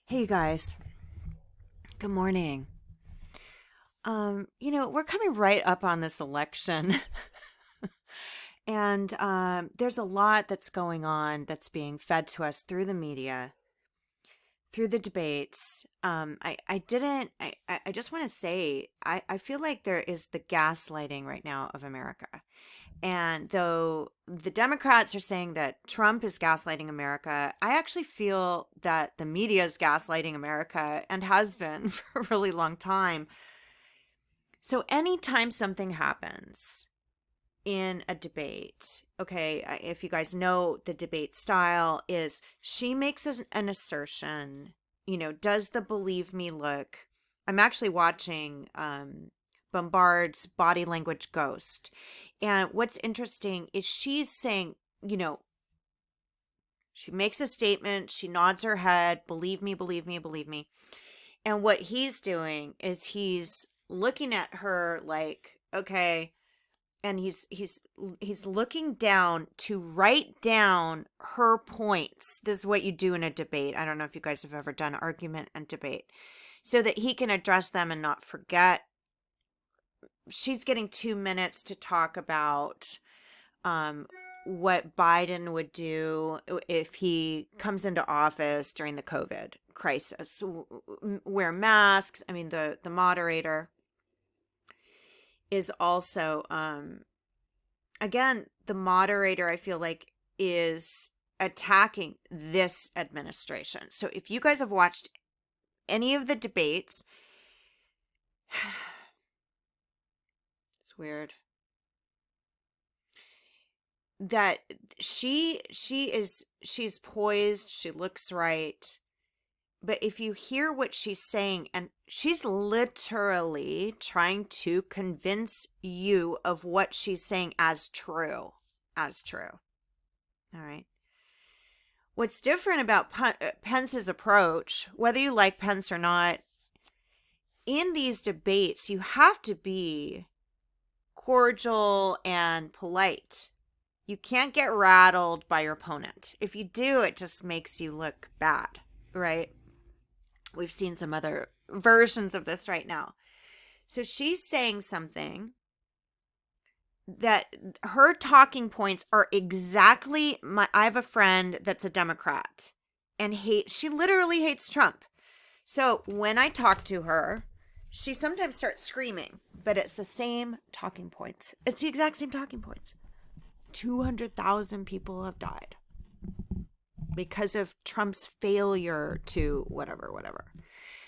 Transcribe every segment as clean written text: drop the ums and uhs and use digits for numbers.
Hey, you guys. Good morning. We're coming right up on this election, and there's a lot that's going on that's being fed to us through the media, through the debates. I just want to say, I feel like there is the gaslighting right now of America. And though the Democrats are saying that Trump is gaslighting America, I actually feel that the media is gaslighting America and has been for a really long time. So anytime something happens in a debate, okay, if you guys know the debate style is she makes an assertion, does the believe me look. I'm actually watching Bombard's Body Language Ghost. And what's interesting is she's saying, she makes a statement, she nods her head, believe me, believe me, believe me. And what he's doing is he's looking at her like, okay, and he's looking down to write down her points. This is what you do in a debate. I don't know if you guys have ever done argument and debate, so that he can address them and not forget. She's getting 2 minutes to talk about um, what Biden would do if he comes into office during the COVID crisis. Wear masks. I mean, the moderator is also, again, the moderator, I feel like, is attacking this administration. So if you guys have watched any of the debates, it's weird that she's poised, she looks right. But if you hear what she's saying, and she's literally trying to convince you of what she's saying as true, as true. All right. What's different about Pence's approach, whether you like Pence or not, in these debates, you have to be cordial and polite. You can't get rattled by your opponent. If you do, it just makes you look bad, right? We've seen some other versions of this right now. So she's saying something that her talking points are exactly I have a friend that's a Democrat and she literally hates Trump. So when I talk to her, she sometimes starts screaming, but it's the same talking points. It's the exact same talking points. 200,000 people have died because of Trump's failure to whatever.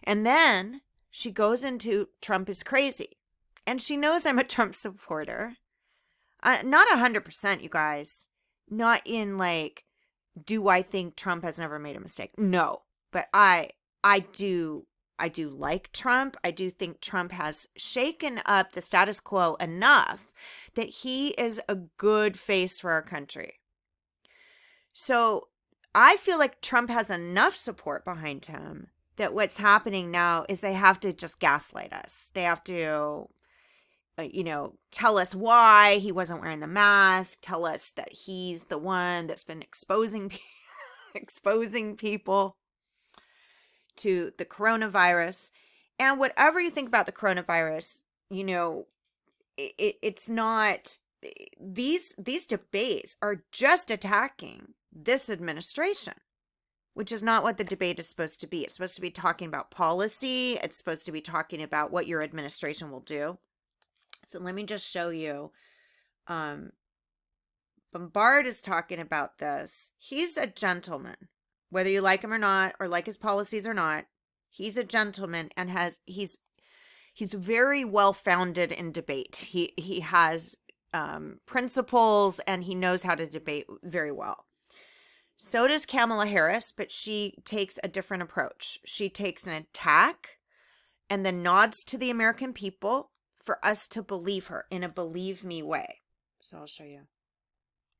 And then she goes into Trump is crazy. And she knows I'm a Trump supporter. Not 100%, you guys. Not in like, do I think Trump has never made a mistake? No. But I do like Trump. I do think Trump has shaken up the status quo enough that he is a good face for our country. So I feel like Trump has enough support behind him that what's happening now is they have to just gaslight us. They have to, tell us why he wasn't wearing the mask, tell us that he's the one that's been exposing people to the coronavirus. And whatever you think about the coronavirus, it's not, these debates are just attacking this administration, which is not what the debate is supposed to be. It's supposed to be talking about policy. It's supposed to be talking about what your administration will do. So let me just show you. Bombard is talking about this. He's a gentleman, whether you like him or not, or like his policies or not. He's a gentleman and he's very well founded in debate. He has principles and he knows how to debate very well. So does Kamala Harris, but she takes a different approach. She takes an attack and then nods to the American people for us to believe her in a believe me way. So I'll show you.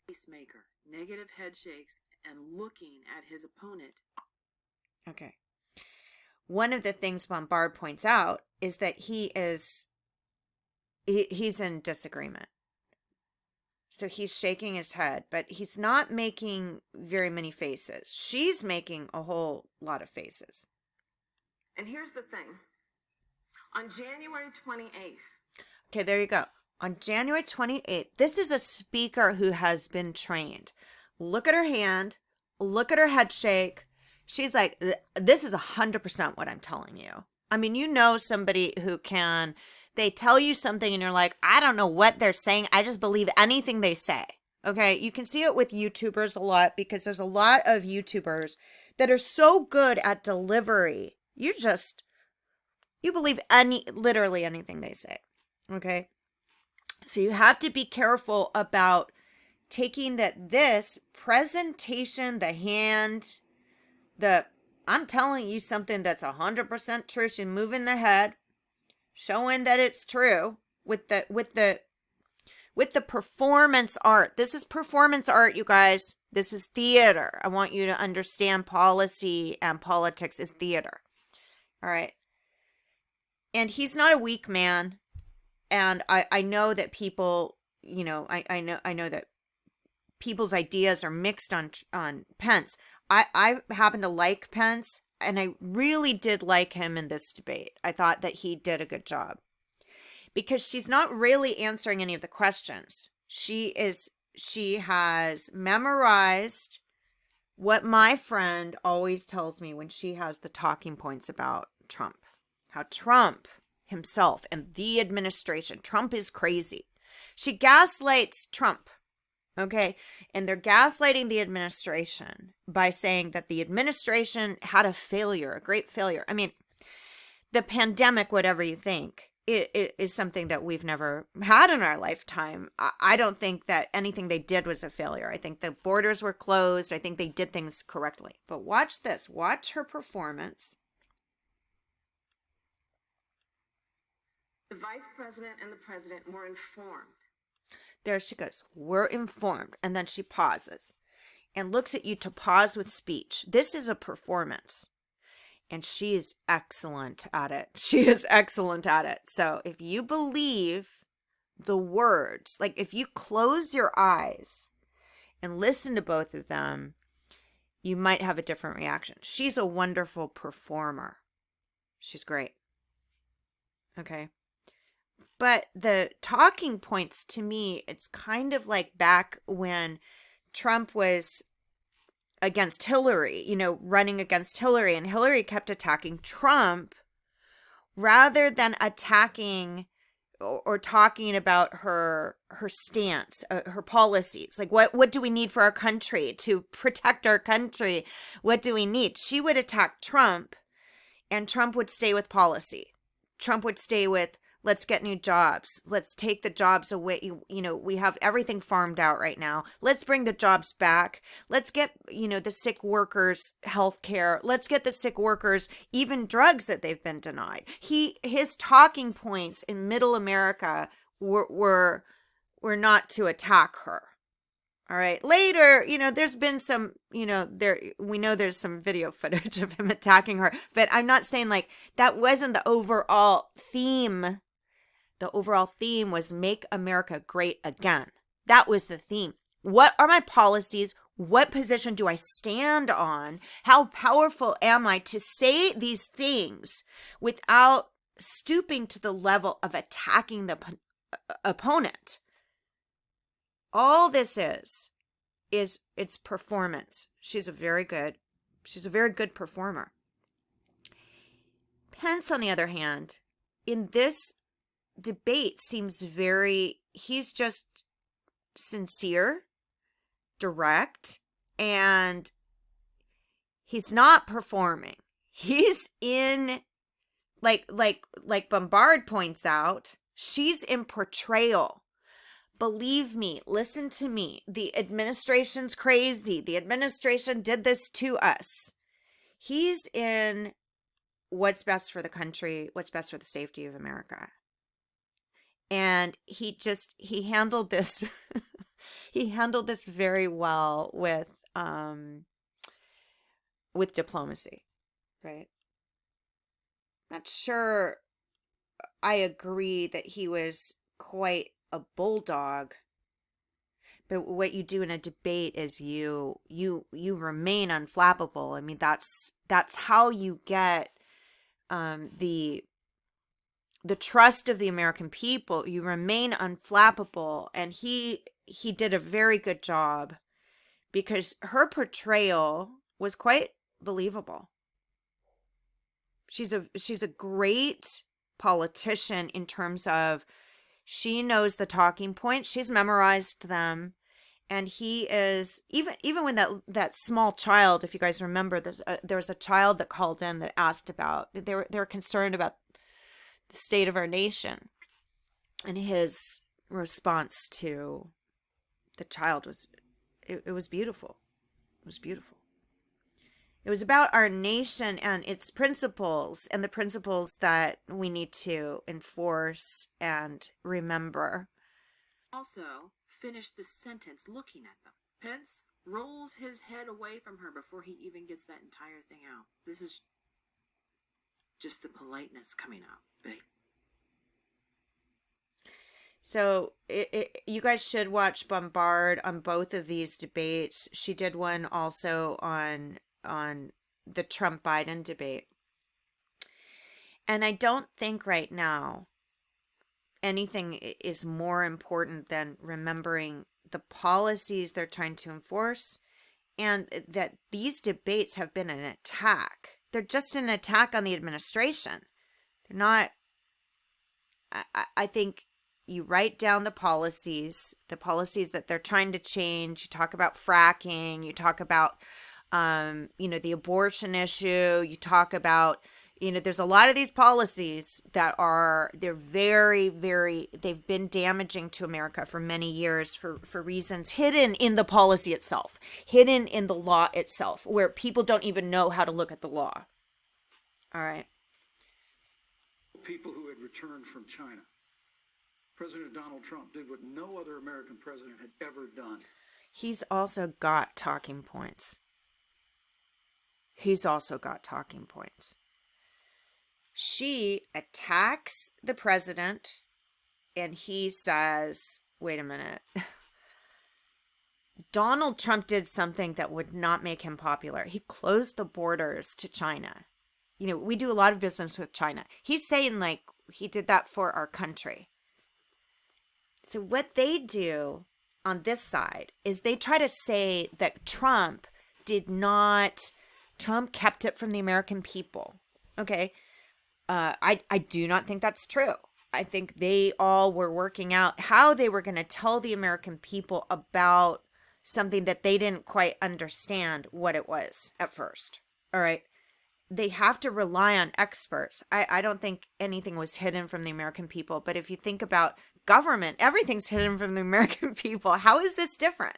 Peacemaker, negative head shakes, and looking at his opponent. Okay. One of the things Bombard points out is that he's in disagreement. So he's shaking his head, but he's not making very many faces. She's making a whole lot of faces. And here's the thing. On January 28th, Okay, there you go. On January 28th, this is a speaker who has been trained. Look at her hand, look at her head shake. She's like, this is 100% what I'm telling you. I mean, you know, somebody who can, they tell you something and you're like, I don't know what they're saying. I just believe anything they say. Okay, you can see it with YouTubers a lot because there's a lot of YouTubers that are so good at delivery. You believe literally anything they say. Okay. So you have to be careful about taking this presentation, the hand, I'm telling you something that's 100% true. She's moving the head, showing that it's true with the performance art. This is performance art, you guys. This is theater. I want you to understand policy and politics is theater. All right. And he's not a weak man. And I know that people, I know that people's ideas are mixed on Pence. I happen to like Pence, and I really did like him in this debate. I thought that he did a good job because she's not really answering any of the questions. She has memorized what my friend always tells me when she has the talking points about Trump. How Trump himself and the administration, Trump is crazy. She gaslights Trump, okay? And they're gaslighting the administration by saying that the administration had a failure, a great failure. I mean, the pandemic, whatever you think, it is something that we've never had in our lifetime. I don't think that anything they did was a failure. I think the borders were closed. I think they did things correctly. But watch this. Watch her performance. the vice president and the president were informed. There she goes. We're informed. And then she pauses and looks at you to pause with speech. This is a performance. And she is excellent at it. She is excellent at it. So if you believe the words, like if you close your eyes and listen to both of them, you might have a different reaction. She's a wonderful performer. She's great. Okay. But the talking points to me, it's kind of like back when Trump was against Hillary, running against Hillary, and Hillary kept attacking Trump rather than attacking or talking about her stance, her policies. Like what do we need for our country to protect our country? What do we need? She would attack Trump, and Trump would stay with policy. Trump would stay with, let's get new jobs. Let's take the jobs away. We have everything farmed out right now. Let's bring the jobs back. Let's get, the sick workers health care. Let's get the sick workers even drugs that they've been denied. His talking points in middle America were not to attack her. All right. Later, there's been some, we know there's some video footage of him attacking her, but I'm not saying like that wasn't the overall theme. The overall theme was make America great again. That was the theme. What are my policies? What position do I stand on? How powerful am I to say these things without stooping to the level of attacking the opponent? All this is it's performance. She's a very good performer. Pence, on the other hand, in this debate he's just sincere, direct, and he's not performing. He's in, like Bombard points out, she's in portrayal. Believe me, listen to me. The administration's crazy. The administration did this to us. He's in what's best for the country, what's best for the safety of America. And he handled this he handled this very well with diplomacy, right? Not sure I agree that he was quite a bulldog, but what you do in a debate is you remain unflappable. I mean, that's how you get the trust of the American people. You remain unflappable. And he did a very good job because her portrayal was quite believable. She's a great politician in terms of she knows the talking points. She's memorized them. And he is even when that small child, if you guys remember, there was a child that called in that asked about they were concerned about the state of our nation, and his response to the child was it was beautiful. It was beautiful. It was about our nation and its principles and the principles that we need to enforce and remember. Also, finish the sentence looking at them. Pence rolls his head away from her before he even gets that entire thing out. This is just the politeness coming out, babe. So you guys should watch Bombard on both of these debates. She did one also on the Trump Biden debate. And I don't think right now anything is more important than remembering the policies they're trying to enforce, and that these debates have been an attack. They're just an attack on the administration. They're not. I think you write down the policies that they're trying to change. You talk about fracking. You talk about, the abortion issue. You talk about, there's a lot of these policies that they're very, very, they've been damaging to America for many years for reasons hidden in the policy itself, hidden in the law itself, where people don't even know how to look at the law. All right. People who had returned from China. President Donald Trump did what no other American president had ever done. He's also got talking points. She attacks the president, and he says, wait a minute. Donald Trump did something that would not make him popular. He closed the borders to China. We do a lot of business with China. He's saying, like, he did that for our country. So what they do on this side is they try to say that Trump kept it from the American people. Okay. I do not think that's true. I think they all were working out how they were going to tell the American people about something that they didn't quite understand what it was at first. All right. They have to rely on experts. I don't think anything was hidden from the American people. But if you think about government, everything's hidden from the American people. How is this different?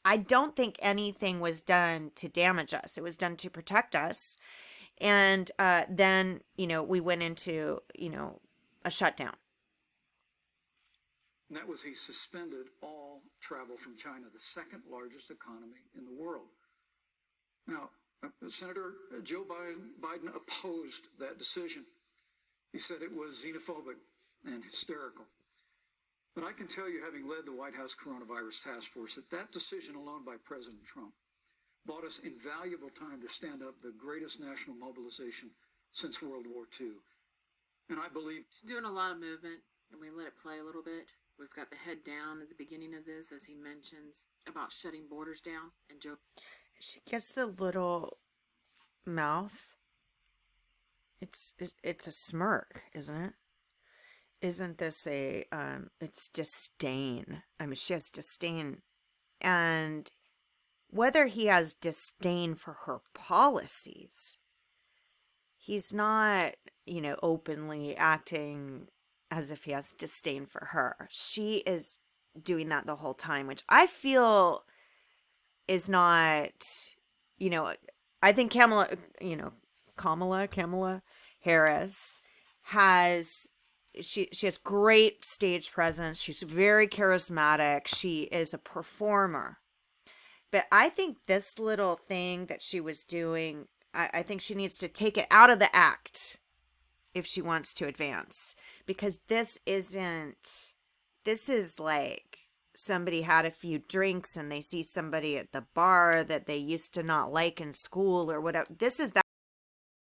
I don't think anything was done to damage us. It was done to protect us. And then, we went into, a shutdown. And that was he suspended all travel from China, the second largest economy in the world. Now, Senator Joe Biden opposed that decision. He said it was xenophobic and hysterical. But I can tell you, having led the White House Coronavirus Task Force, that decision alone by President Trump bought us invaluable time to stand up the greatest national mobilization since World War II. And I believe... She's doing a lot of movement, and we let it play a little bit. We've got the head down at the beginning of this, as he mentions about shutting borders down. And Joe... She gets the little mouth. It's a smirk, isn't it? Isn't this it's disdain. I mean, she has disdain. And whether he has disdain for her policies, he's not, openly acting as if he has disdain for her. She is doing that the whole time, which I feel is not, I think Kamala Harris she has great stage presence. She's very charismatic. She is a performer. But I think this little thing that she was doing, I think she needs to take it out of the act if she wants to advance. Because this is like somebody had a few drinks and they see somebody at the bar that they used to not like in school or whatever. This is that.